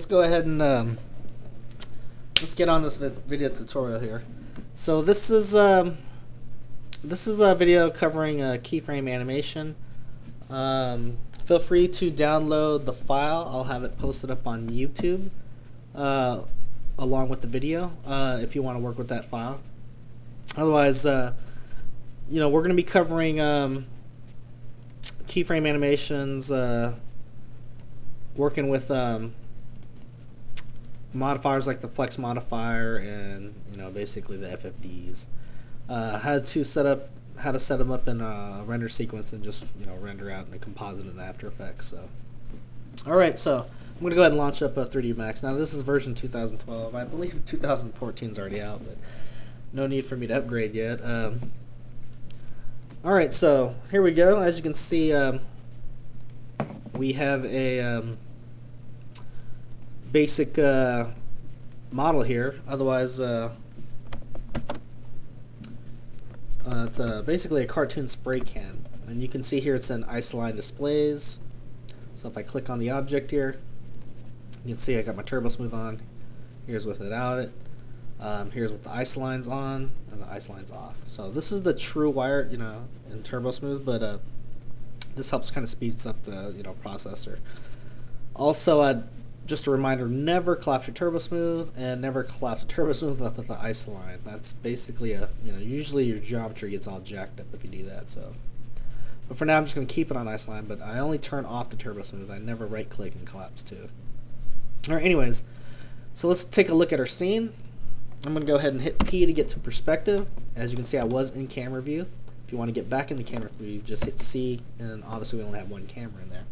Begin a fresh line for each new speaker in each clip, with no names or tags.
go ahead and let's get on this video tutorial here. So this is a video covering keyframe animation. Feel free to download the file. I'll have it posted up on YouTube along with the video if you want to work with that file. Otherwise, we're going to be covering keyframe animations, working with modifiers like the flex modifier and basically the FFDs. How to set them up in a render sequence and just render out in a composite in After Effects. So, all right, so I'm gonna go ahead and launch up 3D Max. Now this is version 2012. I believe 2014 is already out, but no need for me to upgrade yet. All right, so here we go. As you can see, we have a basic model here. Otherwise, it's basically a cartoon spray can, and you can see here it's in isoline displays. So if I click on the object here, you can see I got my turbo smooth on. Here's without it. Here's with the isoline's on and the isoline's off. So this is the true wire, in turbo smooth, but this helps kind of speeds up the processor. Also, just a reminder: never collapse your turbo smooth, and never collapse turbo smooth up with the isoline. That's basically usually your geometry gets all jacked up if you do that. So, but for now, I'm just going to keep it on isoline. But I only turn off the turbo smooth. I never right click and collapse too. All right. Anyways, so let's take a look at our scene. I'm going to go ahead and hit P to get to perspective. As you can see, I was in camera view. If you want to get back in the camera view, just hit C, and obviously we only have one camera in there.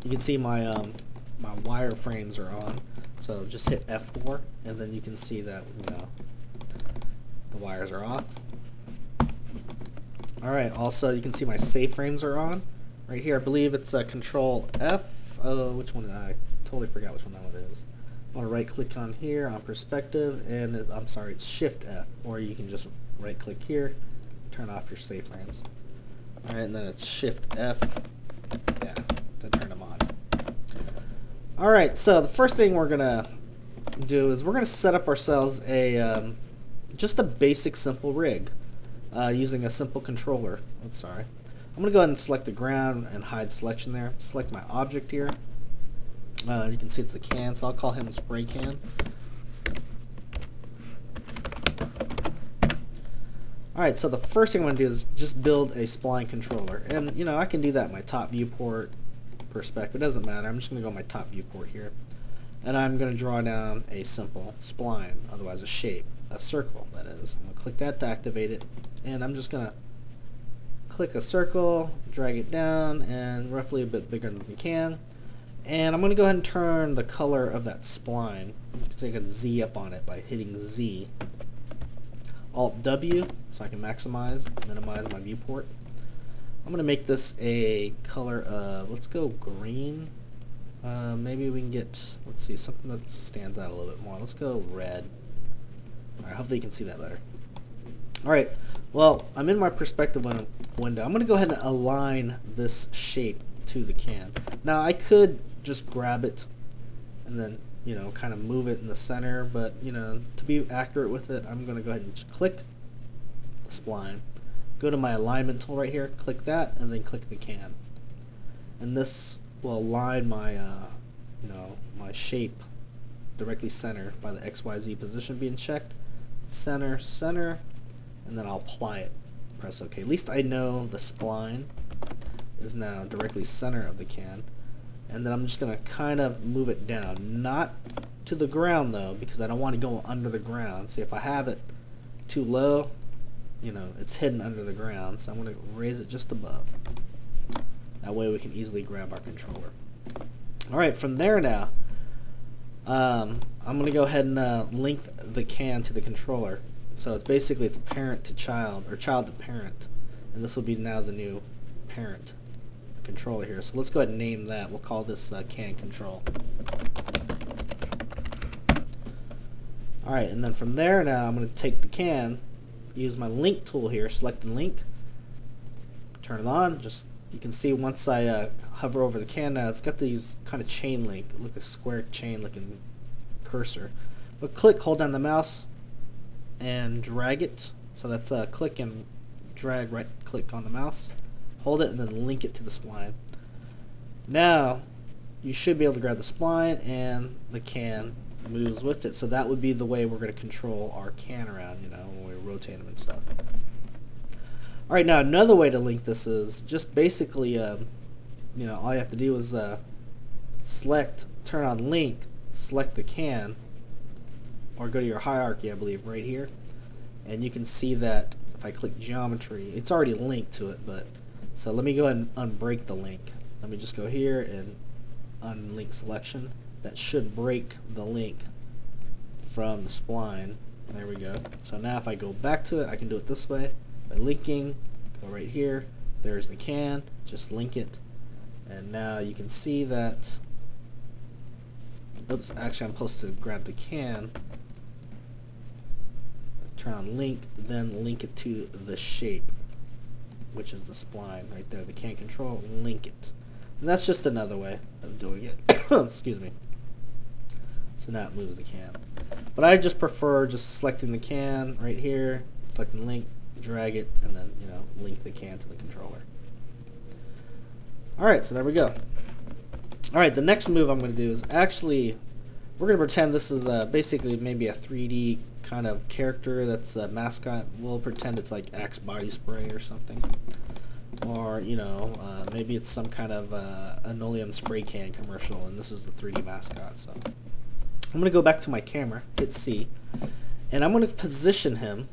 You can see my my wire frames are on, so just hit F4, and then you can see that the wires are off. All right. Also, you can see my safe frames are on right here. I believe it's Control F. Oh, which one? I totally forgot which one that one is. I want to right click on here on perspective, and I'm sorry, it's Shift F, or you can just right click here, turn off your safe frames. All right, and then it's Shift F, yeah, to turn them on. All right, so the first thing we're gonna do is we're gonna set up ourselves a just a basic simple rig using a simple controller. Oops, sorry. I'm gonna go ahead and select the ground and hide selection there. Select my object here. You can see it's a can, so I'll call him Spray Can. Alright, so the first thing I'm going to do is just build a spline controller. And, I can do that in my top viewport perspective. It doesn't matter. I'm just going to go my top viewport here. And I'm going to draw down a simple spline, otherwise a shape, a circle, that is. I'm going to click that to activate it. And I'm just going to click a circle, drag it down, and roughly a bit bigger than we can. And I'm going to go ahead and turn the color of that spline. You can take a Z up on it by hitting Z. Alt W, so I can maximize, minimize my viewport. I'm going to make this a color of, let's go green. Maybe we can get, let's see, something that stands out a little bit more. Let's go red. Alright, hopefully you can see that better. Alright, well, I'm in my perspective window. I'm going to go ahead and align this shape to the can. Now, I could just grab it and then kind of move it in the center, but to be accurate with it, I'm going to go ahead and just click the spline, go to my alignment tool right here, click that, and then click the can, and this will align my my shape directly center by the XYZ position being checked, center, and then I'll apply it. Press OK. At least I know the spline is now directly center of the can. And then I'm just going to kind of move it down, not to the ground though, because I don't want to go under the ground. See, if I have it too low, it's hidden under the ground, so I'm going to raise it just above. That way we can easily grab our controller. Alright, from there now, I'm going to go ahead and link the can to the controller. So it's basically it's parent to child, or child to parent, and this will be now the new parent controller here. So let's go ahead and name that. We'll call this can control. Alright, and then from there now I'm going to take the can, use my link tool here, select the link, turn it on, just you can see once I hover over the can now, it's got these kind of chain link, look, a square chain looking cursor. But click, hold down the mouse, and drag it. So that's click and drag, right click on the mouse, hold it, and then link it to the spline. Now you should be able to grab the spline and the can moves with it. So that would be the way we're going to control our can around, you know, when we rotate them and stuff. Alright, now another way to link this is just basically, you know, all you have to do is select, turn on link, select the can, or go to your hierarchy, I believe, right here. And you can see that if I click geometry, it's already linked to it, but so let me go ahead and unbreak the link. Let me just go here and unlink selection. That should break the link from the spline. There we go. So now if I go back to it, I can do it this way by linking. Go right here. There's the can. Just link it. And now you can see that. Oops, actually I'm supposed to grab the can. Turn on link, then link it to the shape, which is the spline right there. The can control, link it. And that's just another way of doing it. Excuse me. So now it moves the can. But I just prefer just selecting the can right here, selecting link, drag it, and then, you know, link the can to the controller. Alright, so there we go. Alright, the next move I'm going to do is actually, we're going to pretend this is basically maybe a 3D kind of character that's a mascot. We'll pretend it's like Axe body spray or something. Or, you know, maybe it's some kind of Anoleum spray can commercial, and this is the 3D mascot. So I'm going to go back to my camera, hit C, and I'm going to position him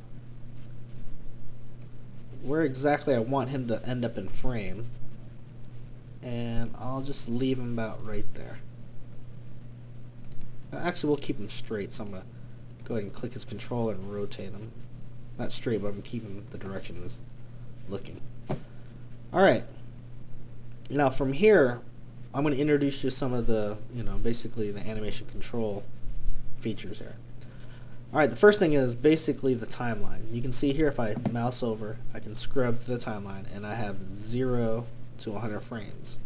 where exactly I want him to end up in frame. And I'll just leave him about right there. Actually, we'll keep him straight, so I'm going to go ahead and click his controller and rotate him. Not straight, but I'm keeping the direction he was looking. Alright. Now from here, I'm going to introduce you to some of the, you know, basically the animation control features here. Alright, the first thing is basically the timeline. You can see here if I mouse over, I can scrub to the timeline, and I have 0 to 100 frames.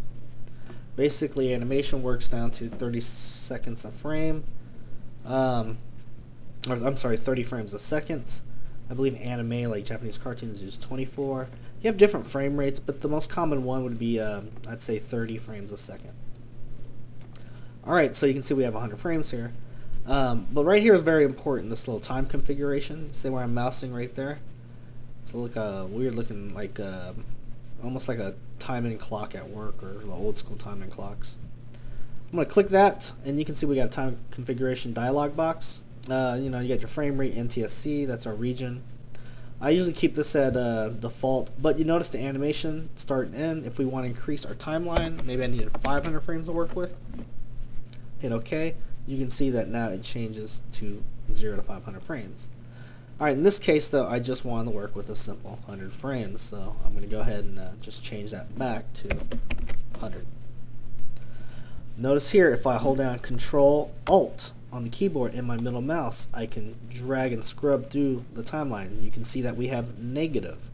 Basically, animation works down to 30 seconds a frame. Or I'm sorry, 30 frames a second. I believe anime, like Japanese cartoons, use 24. You have different frame rates, but the most common one would be, I'd say, 30 frames a second. Alright, so you can see we have 100 frames here. But right here is very important, this little time configuration. See where I'm mousing right there? It's a look weird looking, like almost like a timing clock at work, or the old school timing clocks. I'm going to click that, and you can see we got a time configuration dialog box. You know, you got your frame rate, NTSC, that's our region. I usually keep this at default, but you notice the animation start and end. If we want to increase our timeline, maybe I needed 500 frames to work with. Hit OK. You can see that now it changes to 0 to 500 frames. Alright, in this case though, I just wanted to work with a simple 100 frames, so I'm going to go ahead and just change that back to 100. Notice here, if I hold down Control Alt on the keyboard and my middle mouse, I can drag and scrub through the timeline. You can see that we have negative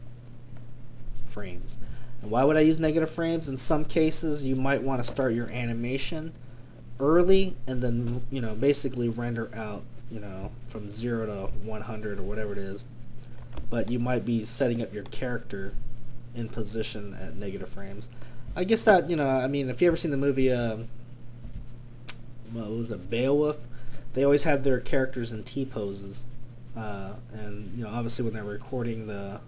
frames. And why would I use negative frames? In some cases, you might want to start your animation early and then, you know, basically render out, you know, from 0 to 100 or whatever it is. But you might be setting up your character in position at negative frames. I guess that, you know, I mean, if you ever seen the movie, what was it, Beowulf? They always have their characters in T poses, and you know, obviously when they're recording the,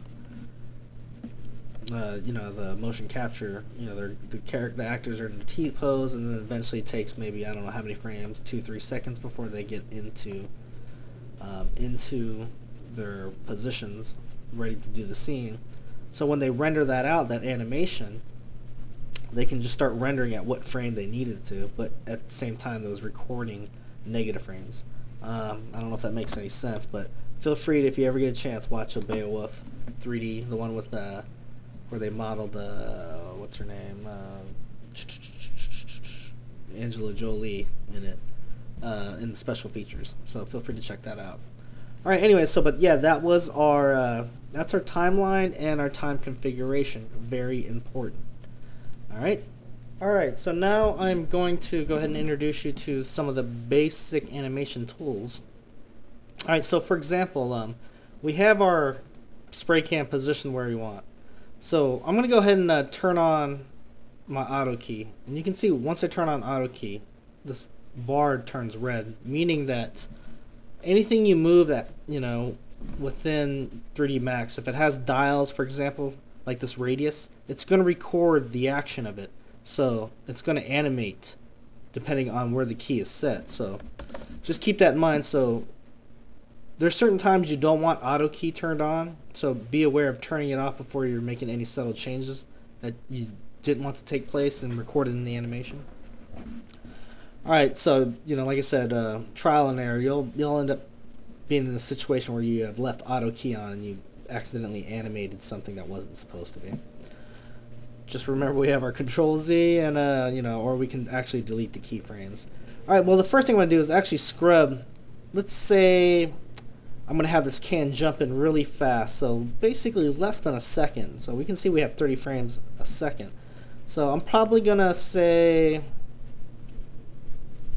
you know, the motion capture, you know, the actors are in the T pose, and then eventually it takes maybe, I don't know how many frames, 2-3 seconds before they get into their positions, ready to do the scene. So when they render that out, that animation, they can just start rendering at what frame they needed to, but at the same time it was recording negative frames. I don't know if that makes any sense, but feel free to, if you ever get a chance, watch a Beowulf 3D, the one with where they modeled what's her name, Angela Jolie in it, in the special features. So feel free to check that out. All right. Anyway, so but yeah, that was our that's our timeline and our time configuration. Very important. Alright, so now I'm going to go ahead and introduce you to some of the basic animation tools. Alright, so for example, we have our spray can positioned where we want. So I'm going to go ahead and turn on my auto key. And you can see once I turn on auto key, this bar turns red, meaning that anything you move that, within 3D Max, if it has dials, for example, like this radius, it's going to record the action of it. So it's going to animate depending on where the key is set. So just keep that in mind. So there's certain times you don't want auto key turned on, so be aware of turning it off before you're making any subtle changes that you didn't want to take place and recorded in the animation. Alright, so like I said, trial and error. You'll end up being in a situation where you have left auto key on and you accidentally animated something that wasn't supposed to be. Just remember we have our Control Z and or we can actually delete the keyframes. Alright, well the first thing I'm going to do is actually scrub. Let's say I'm going to have this can jump in really fast, so basically less than a second. So we can see we have 30 frames a second. So I'm probably going to say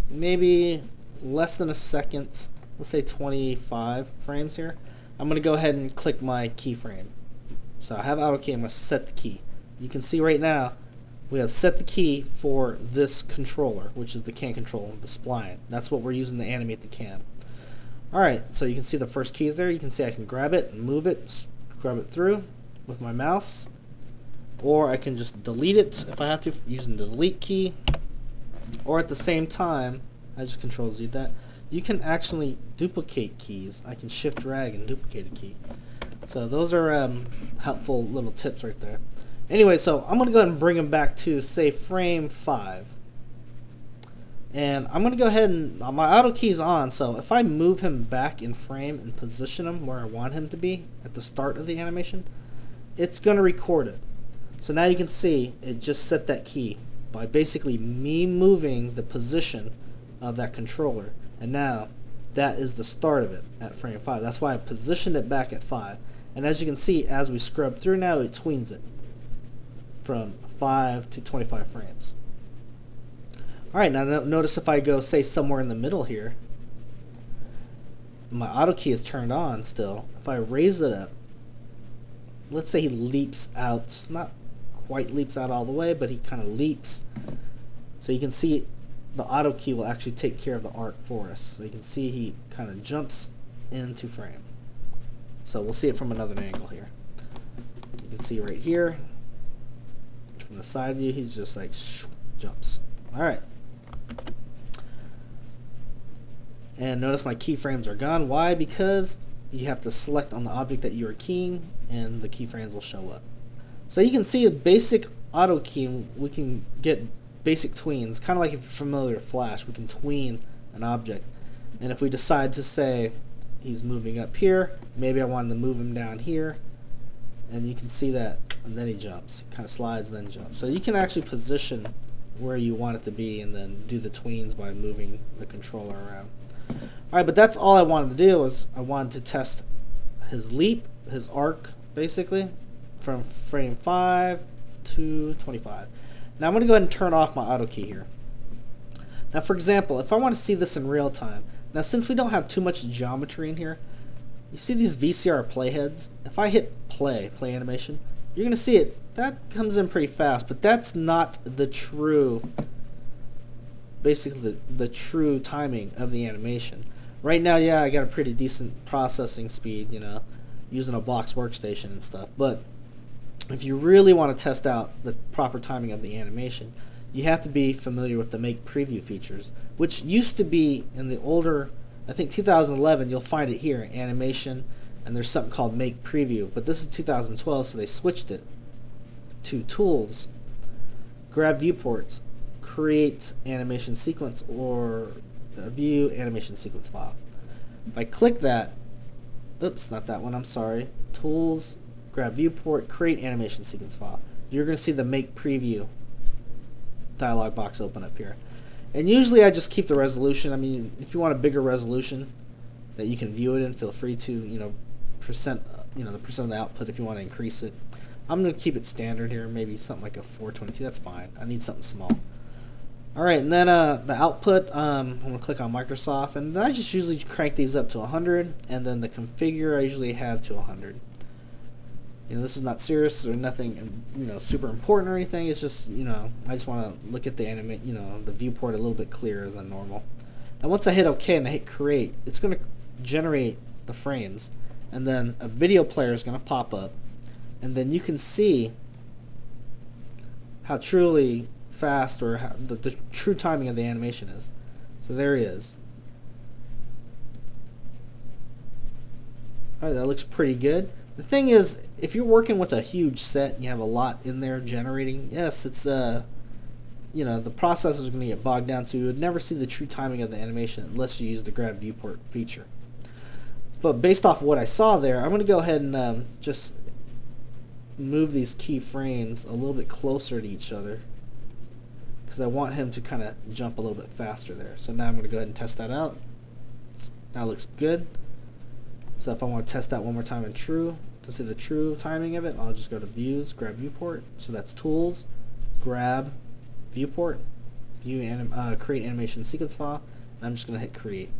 maybe less than a second. Let's say 25 frames here. I'm going to go ahead and click my keyframe. So I have auto key, I'm going to set the key. You can see right now we have set the key for this controller, which is the can control, the spline. That's what we're using to animate the can. Alright, so you can see the first keys there. You can see I can grab it and move it, scrub it through with my mouse, or I can just delete it if I have to using the delete key, or at the same time I just Control Z that. You can actually duplicate keys. I can shift drag and duplicate a key. So those are helpful little tips right there. Anyway, so I'm going to go ahead and bring them back to, say, frame 5. And I'm going to go ahead and, my auto key is on, so if I move him back in frame and position him where I want him to be at the start of the animation, it's going to record it. So now you can see it just set that key by basically me moving the position of that controller. And now that is the start of it at frame 5. That's why I positioned it back at 5. And as you can see, as we scrub through now, it tweens it from 5 to 25 frames. Alright, now notice if I go, say, somewhere in the middle here, my auto key is turned on still. If I raise it up, let's say he leaps out, not quite leaps out all the way, but he kind of leaps. So you can see the auto key will actually take care of the arc for us. So you can see he kind of jumps into frame. So we'll see it from another angle here. You can see right here, from the side view, he's just like jumps. Alright. And notice my keyframes are gone. Why? Because you have to select on the object that you are keying and the keyframes will show up. So you can see a basic auto key, we can get basic tweens, kind of like if you're familiar with Flash, we can tween an object. And if we decide to say he's moving up here, maybe I wanted to move him down here, and you can see that, and then he jumps, kind of slides, then jumps. So you can actually position where you want it to be and then do the tweens by moving the controller around. Alright, but that's all I wanted to do. Was I wanted to test his leap, his arc, basically, from frame 5 to 25. Now I'm going to go ahead and turn off my auto key here. Now for example, if I want to see this in real time, now since we don't have too much geometry in here, you see these VCR playheads? If I hit play animation, you're going to see it. That comes in pretty fast, but that's not the true, basically the true timing of the animation. Right now, yeah, I got a pretty decent processing speed, using a box workstation and stuff, but if you really want to test out the proper timing of the animation, you have to be familiar with the make preview features, which used to be in the older, I think 2011, you'll find it here, animation, and there's something called make preview, but this is 2012, so they switched it to tools, grab viewports, create animation sequence, or view animation sequence file. If I click that, oops, not that one, I'm sorry, tools, grab viewport, create animation sequence file, you're going to see the make preview dialog box open up here. And usually I just keep the resolution. I mean, if you want a bigger resolution that you can view it in, feel free to, the percent of the output if you want to increase it. I'm going to keep it standard here, maybe something like a 422. That's fine. I need something small. Alright, and then the output, I'm going to click on Microsoft, and then I just usually crank these up to 100, and then the configure I usually have to 100. You know, this is not serious or nothing, you know, super important or anything. It's just, you know, I just want to look at the the viewport a little bit clearer than normal. And once I hit OK and I hit create, it's going to generate the frames, and then a video player is going to pop up, and then you can see how truly fast or how the true timing of the animation is. So there he is. Alright, that looks pretty good. The thing is, if you're working with a huge set and you have a lot in there generating, yes, it's you know, the processor is going to get bogged down, so you would never see the true timing of the animation unless you use the grab viewport feature. But based off of what I saw there, I'm going to go ahead and just move these keyframes a little bit closer to each other, because I want him to kind of jump a little bit faster there. So now I'm going to go ahead and test that out. Now it looks good. So if I want to test that one more time in true, to see the true timing of it, I'll just go to Views, Grab Viewport. So that's Tools, Grab Viewport, Create Animation Sequence File, and I'm just going to hit Create.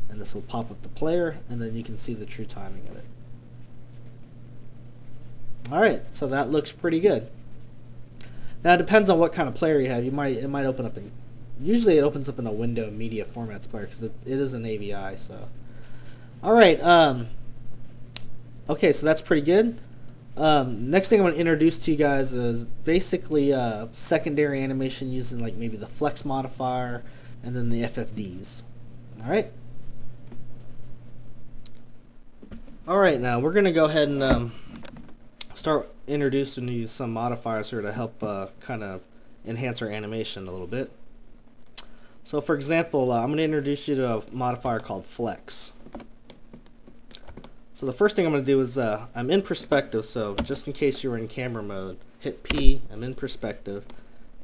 And this will pop up the player, and then you can see the true timing of it. Alright, so that looks pretty good. Now it depends on what kind of player you have. It might open up in, usually it opens up in a window media formats player, because it is an AVI. So, all right, okay, so that's pretty good. Next thing I'm going to introduce to you guys is basically secondary animation using like maybe the flex modifier and then the FFDs. All right. All right, now we're going to go ahead and start introducing you some modifiers here to help kind of enhance our animation a little bit. So for example, I'm going to introduce you to a modifier called flex. So the first thing I'm going to do is I'm in perspective, so just in case you're in camera mode, hit P, I'm in perspective,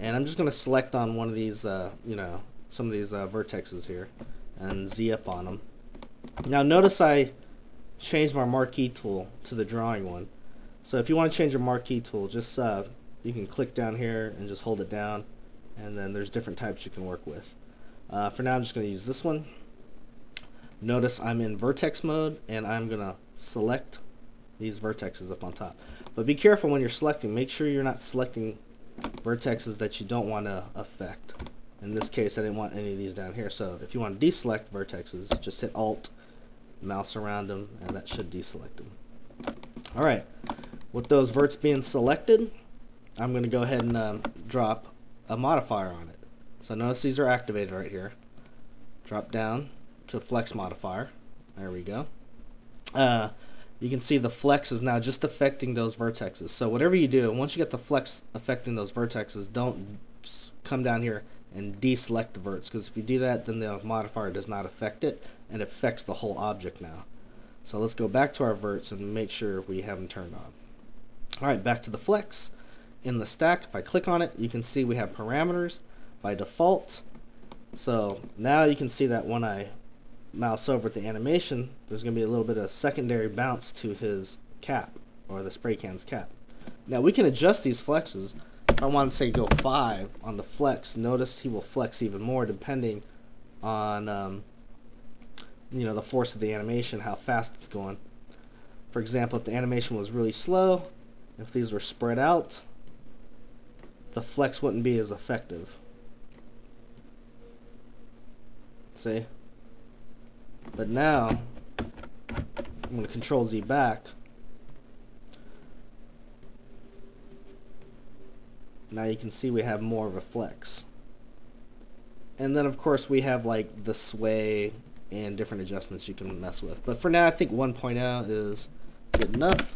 and I'm just going to select on one of these, you know, some of these vertexes here and Z up on them. Now notice I changed my marquee tool to the drawing one. So if you want to change your marquee tool, just you can click down here and just hold it down, and then there's different types you can work with. For now I'm just going to use this one. Notice I'm in vertex mode, and I'm going to select these vertexes up on top. But be careful when you're selecting. Make sure you're not selecting vertexes that you don't want to affect. In this case, I didn't want any of these down here. So if you want to deselect vertexes, just hit Alt, mouse around them, and that should deselect them. Alright, with those verts being selected, I'm going to go ahead and drop a modifier on it. So notice these are activated right here. Drop down to flex modifier. There we go. You can see the flex is now just affecting those vertexes. So whatever you do, once you get the flex affecting those vertexes, don't come down here and deselect the verts, because if you do that, then the modifier does not affect it, and it affects the whole object now. So let's go back to our verts and make sure we have them turned on. Alright, back to the flex. In the stack, if I click on it, you can see we have parameters by default. So now you can see that when I mouse over at the animation, there's going to be a little bit of secondary bounce to his cap, or the spray can's cap. Now we can adjust these flexes. If I want to say go 5 on the flex, notice he will flex even more depending on you know, the force of the animation, how fast it's going. For example, if the animation was really slow, if these were spread out, the flex wouldn't be as effective. See? But now, I'm going to Control Z back. Now you can see we have more of a flex. And then of course we have like the sway and different adjustments you can mess with. But for now I think 1.0 is good enough.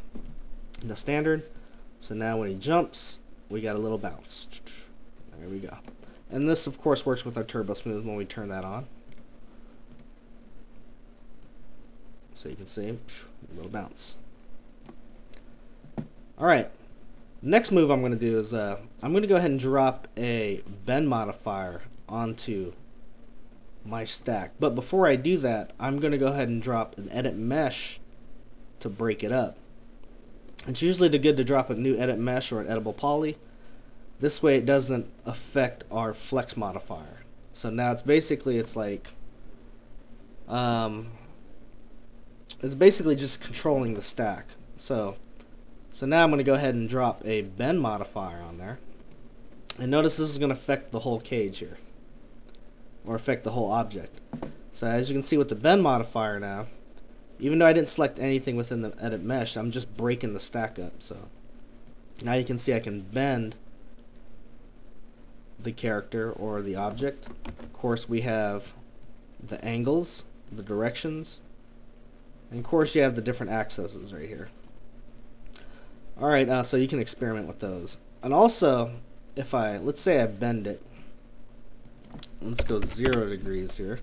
The standard. So now when he jumps, we got a little bounce. There we go. And this of course works with our turbo smooth when we turn that on. So you can see a little bounce. Alright, next move I'm going to do is I'm going to go ahead and drop a bend modifier onto my stack. But before I do that, I'm going to go ahead and drop an edit mesh to break it up. It's usually good to drop a new edit mesh or an editable poly. This way it doesn't affect our flex modifier. So now it's basically, it's basically just controlling the stack. So now I'm going to go ahead and drop a bend modifier on there. And notice this is going to affect the whole cage here, or affect the whole object. So as you can see with the bend modifier now, even though I didn't select anything within the edit mesh, I'm just breaking the stack up. So now you can see I can bend the character or the object. Of course, we have the angles, the directions, and of course you have the different axes right here. Alright, so you can experiment with those. And also, if let's say I bend it, let's go 0 degrees here.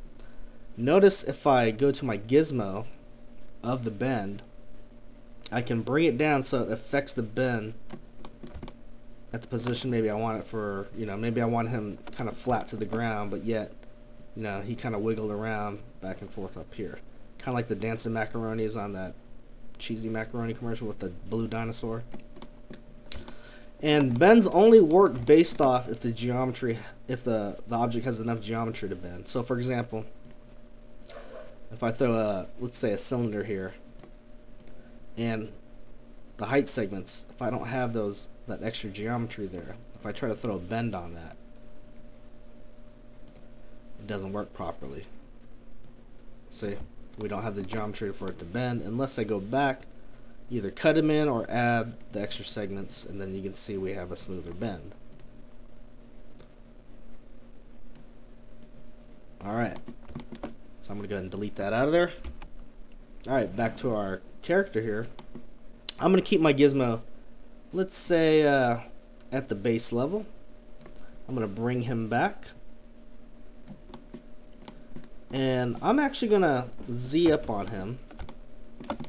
Notice if I go to my gizmo of the bend, I can bring it down so it affects the bend at the position maybe I want it for, maybe I want him kind of flat to the ground, but yet, he kind of wiggled around back and forth up here. Kind of like the dancing macaronis on that cheesy macaroni commercial with the blue dinosaur. And bends only work based off if the geometry, if the object has enough geometry to bend. So for example, if I throw let's say a cylinder here, and the height segments, if I don't have that extra geometry there, if I try to throw a bend on that, it doesn't work properly. See, we don't have the geometry for it to bend unless I go back, either cut them in or add the extra segments, and then you can see we have a smoother bend. Alright, so I'm going to go ahead and delete that out of there. Alright, back to our character here. I'm going to keep my gizmo, let's say at the base level. I'm going to bring him back. And I'm actually going to Z up on him.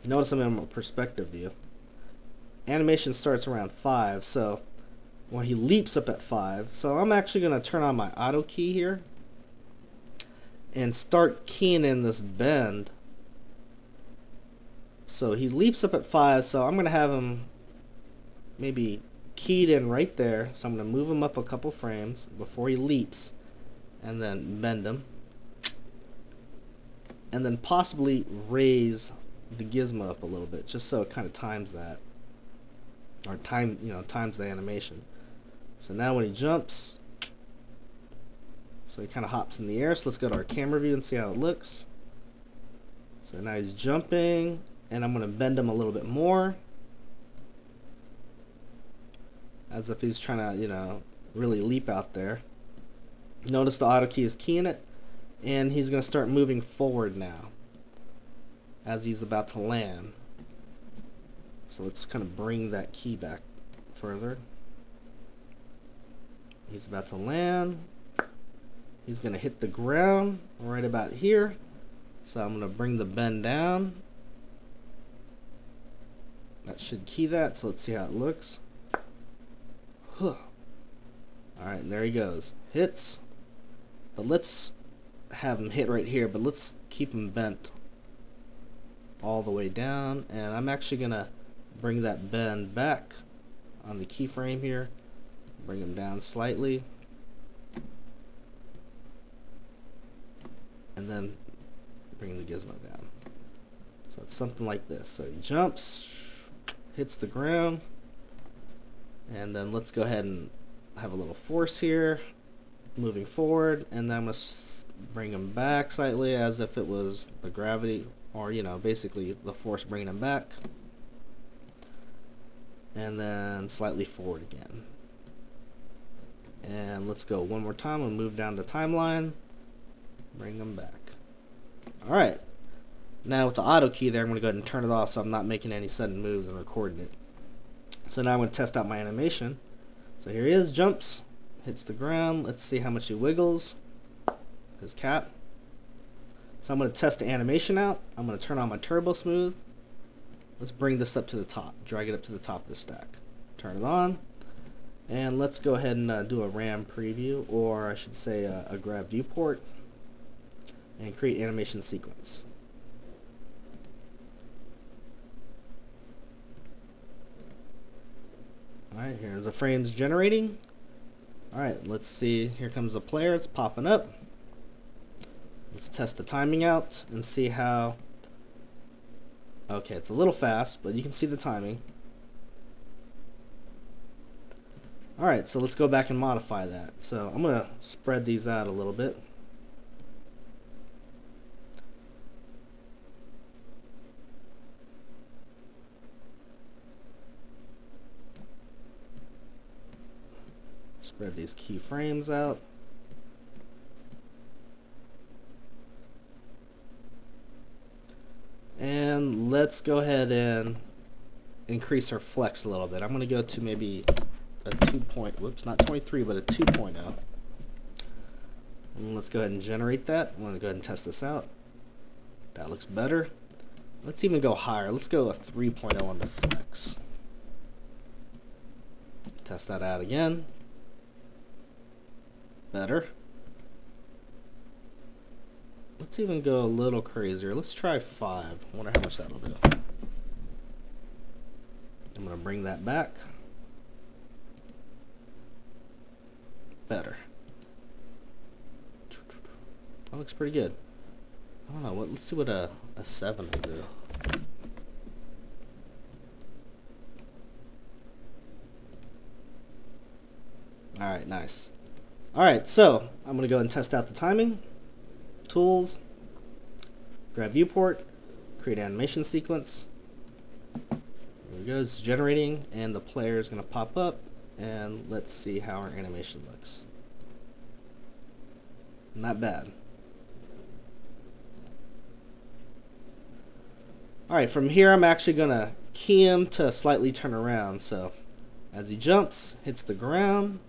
Notice I'm in a perspective view. Animation starts around 5, so when he leaps up at 5. So I'm actually going to turn on my auto key here and start keying in this bend. So he leaps up at 5, so I'm going to have him maybe keyed in right there. So I'm going to move him up a couple frames before he leaps and then bend him. And then possibly raise the gizmo up a little bit, just so it kind of times that, or times the animation. So now when he jumps, so he kind of hops in the air. So let's go to our camera view and see how it looks. So now he's jumping, and I'm going to bend him a little bit more, as if he's trying to, really leap out there. Notice the auto key is keying it. And he's going to start moving forward now as he's about to land. So let's kind of bring that key back further. He's about to land. He's going to hit the ground right about here. So I'm going to bring the bend down. That should key that. So let's see how it looks. Alright, there he goes. Hits. But let's have him hit right here, but let's keep him bent all the way down, and I'm actually gonna bring that bend back on the keyframe here, bring him down slightly, and then bring the gizmo down. So it's something like this. So he jumps, hits the ground, and then let's go ahead and have a little force here moving forward, and then I'm gonna bring him back slightly as if it was the gravity, or basically the force bringing him back, and then slightly forward again. And let's go one more time and move down the timeline, bring him back. Alright, now with the auto key there, I'm going to go ahead and turn it off so I'm not making any sudden moves and recording it. So now I'm going to test out my animation. So here he is, jumps, hits the ground. Let's see how much he wiggles. His cap. So I'm going to test the animation out. I'm going to turn on my turbo smooth. Let's bring this up to the top, drag it up to the top of the stack. Turn it on, and let's go ahead and do a RAM preview, or I should say a grab viewport, and create animation sequence. Alright, here's the frames generating. Alright, let's see. Here comes the player. It's popping up. Let's test the timing out and see how... Okay, it's a little fast, but you can see the timing. Alright, so let's go back and modify that. So I'm going to spread these out a little bit. Spread these keyframes out. And let's go ahead and increase our flex a little bit. I'm going to go to maybe a 2 point, whoops, not 23, but a 2.0. And let's go ahead and generate that. I'm going to go ahead and test this out. That looks better. Let's even go higher. Let's go a 3.0 on the flex. Test that out again. Better. Let's even go a little crazier. Let's try 5. I wonder how much that'll do. I'm going to bring that back. Better. That looks pretty good. I don't know. Let's see what a 7 will do. Alright, nice. Alright, so I'm going to go ahead and test out the timing. Tools, grab viewport, create animation sequence. There it goes, generating, and the player is going to pop up, and let's see how our animation looks. Not bad. Alright, from here I'm actually going to key him to slightly turn around, so as he jumps, hits the ground,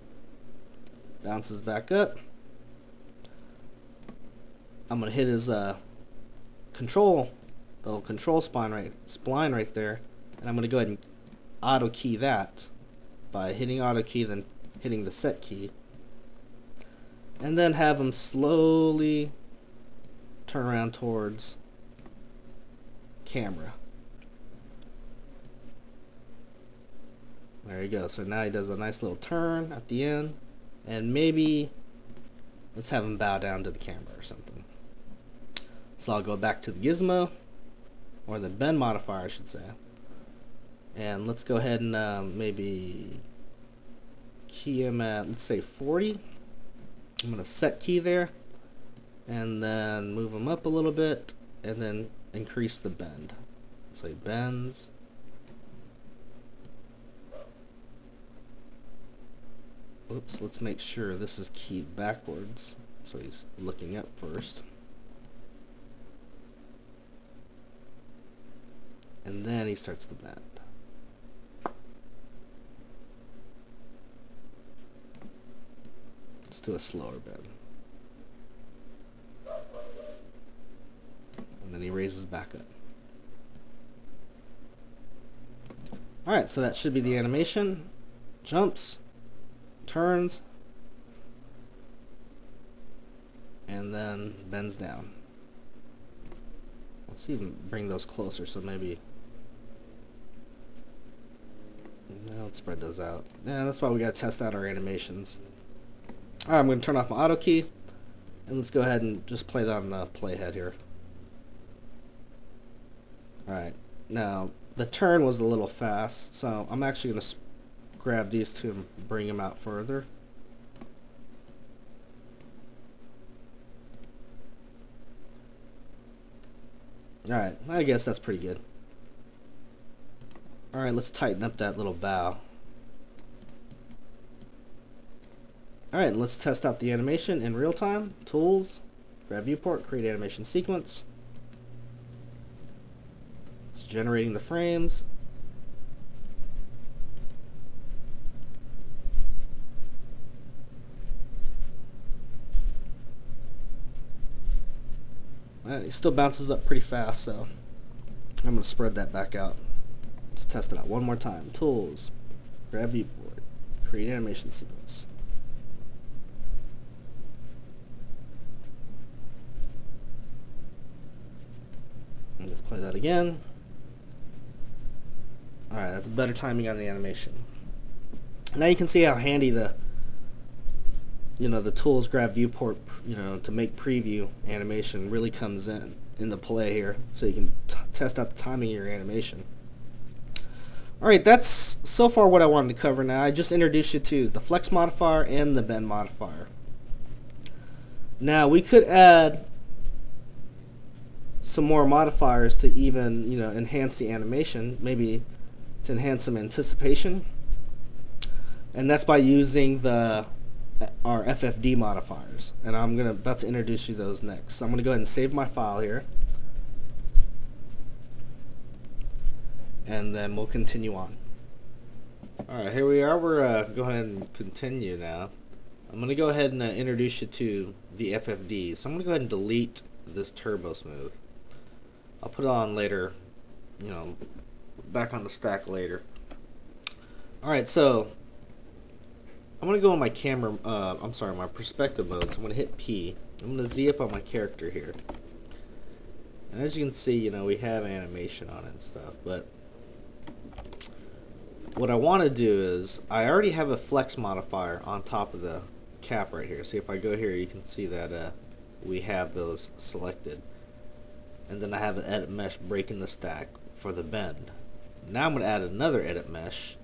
bounces back up. I'm gonna hit his the little control spline right there, and I'm gonna go ahead and auto key that by hitting auto key, then hitting the set key, and then have him slowly turn around towards camera. There you go. So now he does a nice little turn at the end, and maybe let's have him bow down to the camera or something. So I'll go back to the gizmo, or the bend modifier I should say, and let's go ahead and maybe key him at, let's say 40. I'm going to set key there, and then move him up a little bit, and then increase the bend. So he bends. Oops, let's make sure this is keyed backwards, so he's looking up first. And then he starts to bend. Let's do a slower bend. And then he raises back up. Alright, so that should be the animation. Jumps, turns, and then bends down. Let's even bring those closer, so maybe... Now let's spread those out. Yeah, that's why we gotta test out our animations. Alright, I'm gonna turn off my auto key, and let's go ahead and just play that on the playhead here. Alright, now the turn was a little fast, so I'm actually gonna grab these two and bring them out further. Alright, I guess that's pretty good. Alright, let's tighten up that little bow. Alright, let's test out the animation in real time. Tools, grab viewport, create animation sequence. It's generating the frames. It still bounces up pretty fast, so I'm going to spread that back out. Let's test it out one more time. Tools, grab viewport, create animation sequence. And let's play that again. Alright, that's better timing on the animation. Now you can see how handy the the tools grab viewport to make preview animation really comes into play here, so you can test out the timing of your animation. Alright, that's so far what I wanted to cover. Now I just introduced you to the flex modifier and the bend modifier. Now we could add some more modifiers to even enhance the animation, maybe to enhance some anticipation, and that's by using our FFD modifiers, and I'm about to introduce you those next. So I'm going to go ahead and save my file here, and then we'll continue on. Alright, here we are. We're go ahead and continue now. I'm going to go ahead and introduce you to the FFD. So I'm going to go ahead and delete this turbo smooth. I'll put it on later, back on the stack later. Alright, so I'm going to go in my camera, my perspective mode. So I'm going to hit P. I'm going to Z up on my character here. And as you can see, we have animation on it and stuff, but what I want to do is, I already have a flex modifier on top of the cap right here. See, if I go here, you can see that we have those selected. And then I have an edit mesh breaking the stack for the bend. Now I'm going to add another edit mesh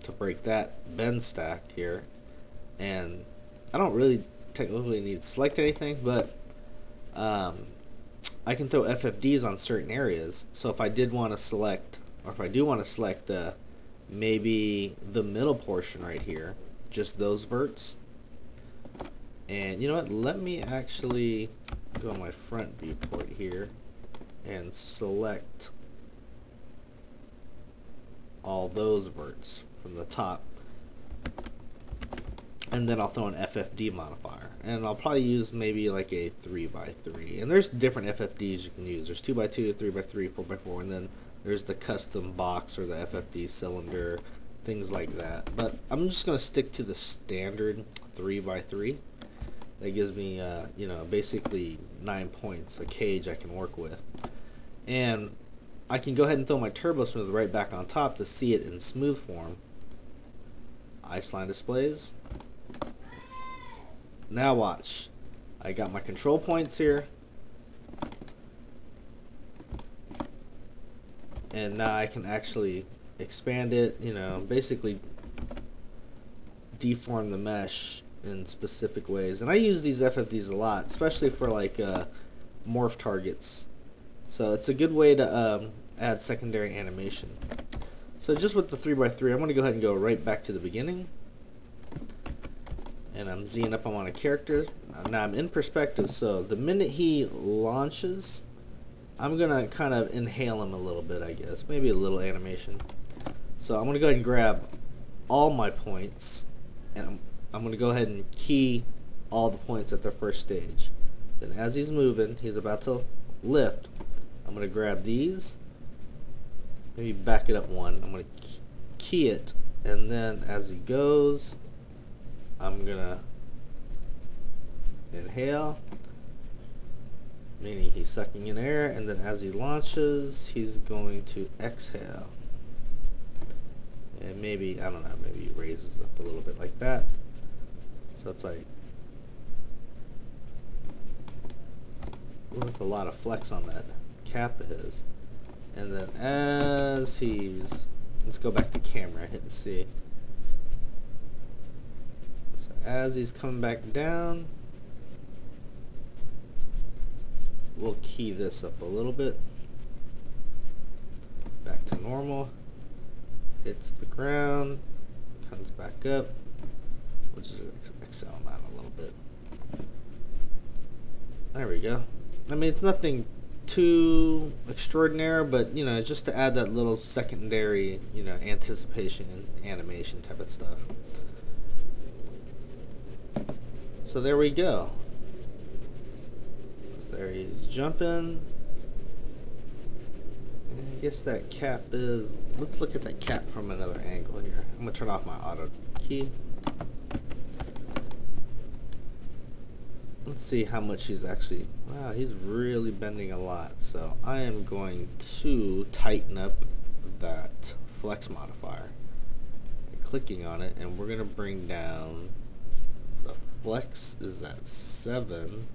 to break that bend stack here. And I don't really technically need to select anything, but I can throw FFDs on certain areas. So if I did want to select, or if I do want to select maybe the middle portion right here, just those verts. And you know what, let me actually go on my front viewport here and select all those verts from the top, and then I'll throw an FFD modifier, and I'll probably use maybe like a 3x3, and there's different FFDs you can use. There's 2x2, 3x3, 4x4, and then there's the custom box or the FFD cylinder, things like that. But I'm just going to stick to the standard 3x3. That gives me basically 9 points, a cage I can work with. And I can go ahead and throw my turbo smooth right back on top to see it in smooth form. Iceline displays. Now watch. I got my control points here. And now I can actually expand it, basically deform the mesh in specific ways. And I use these FFDs a lot, especially for like morph targets. So it's a good way to add secondary animation. So just with the 3x3, I'm going to go ahead and go right back to the beginning. And I'm Zing up on a character. Now I'm in perspective, so the minute he launches, I'm going to kind of inhale him a little bit, I guess. Maybe a little animation. So I'm going to go ahead and grab all my points, and I'm going to go ahead and key all the points at the first stage. Then as he's moving, he's about to lift, I'm going to grab these, maybe back it up one. I'm going to key it, and then as he goes, I'm going to inhale, meaning he's sucking in air, and then as he launches, he's going to exhale. And maybe, I don't know, maybe he raises up a little bit like that. So it's like, ooh, that's a lot of flex on that cap of his. And then as he's, let's go back to camera, hit and see. So as he's coming back down, we'll key this up a little bit. Back to normal. Hits the ground, comes back up. We'll just excel on that a little bit. There we go. I mean, it's nothing too extraordinary, but just to add that little secondary, anticipation and animation type of stuff. So there we go. So there he's jumping. And I guess that cap is, let's look at that cap from another angle here. I'm going to turn off my auto key. Let's see how much he's actually, wow, he's really bending a lot. So I am going to tighten up that flex modifier. clicking on it, and we're going to bring down the flex is at 7.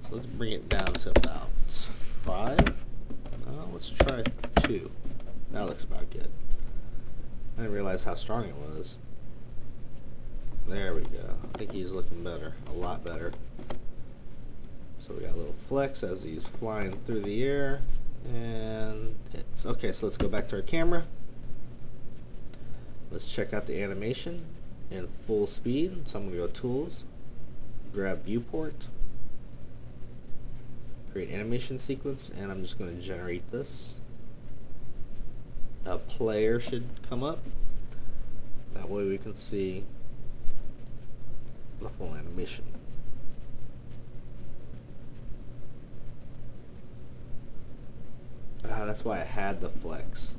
So let's bring it down to about 5. Let's try 2. That looks about good. I didn't realize how strong it was. There we go. I think he's looking better, a lot better. So we got a little flex as he's flying through the air and hits. Okay, so let's go back to our camera. Let's check out the animation in full speed. So I'm going to go Tools, grab Viewport, create animation sequence, and I'm just going to generate this. A player should come up. That way we can see the full animation. That's why I had the flex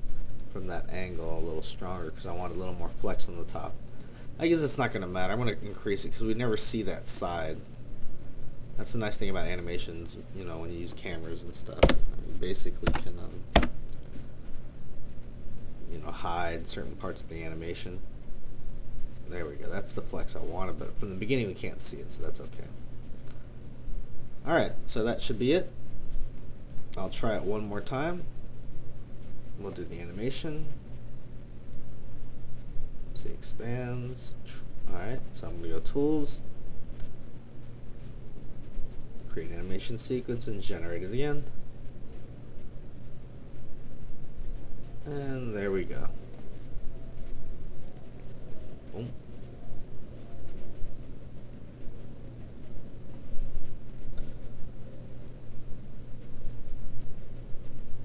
from that angle a little stronger, because I want a little more flex on the top. I guess it's not going to matter. I'm going to increase it because we never see that side. That's the nice thing about animations, you know, when you use cameras and stuff. You basically can, you know, hide certain parts of the animation. There we go. That's the flex I wanted, but from the beginning we can't see it, so that's okay. Alright, so that should be it. I'll try it one more time. We'll do the animation. See, expands. Alright, so I'm going to go Tools, create animation sequence, and generate it again. And there we go. Boom.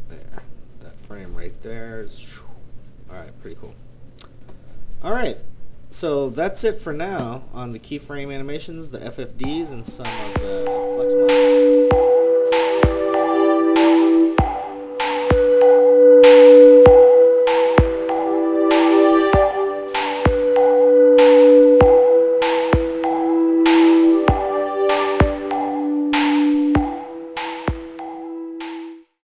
There. That frame right there is... Alright, pretty cool. Alright, so that's it for now on the keyframe animations, the FFDs, and some of the flex modifiers.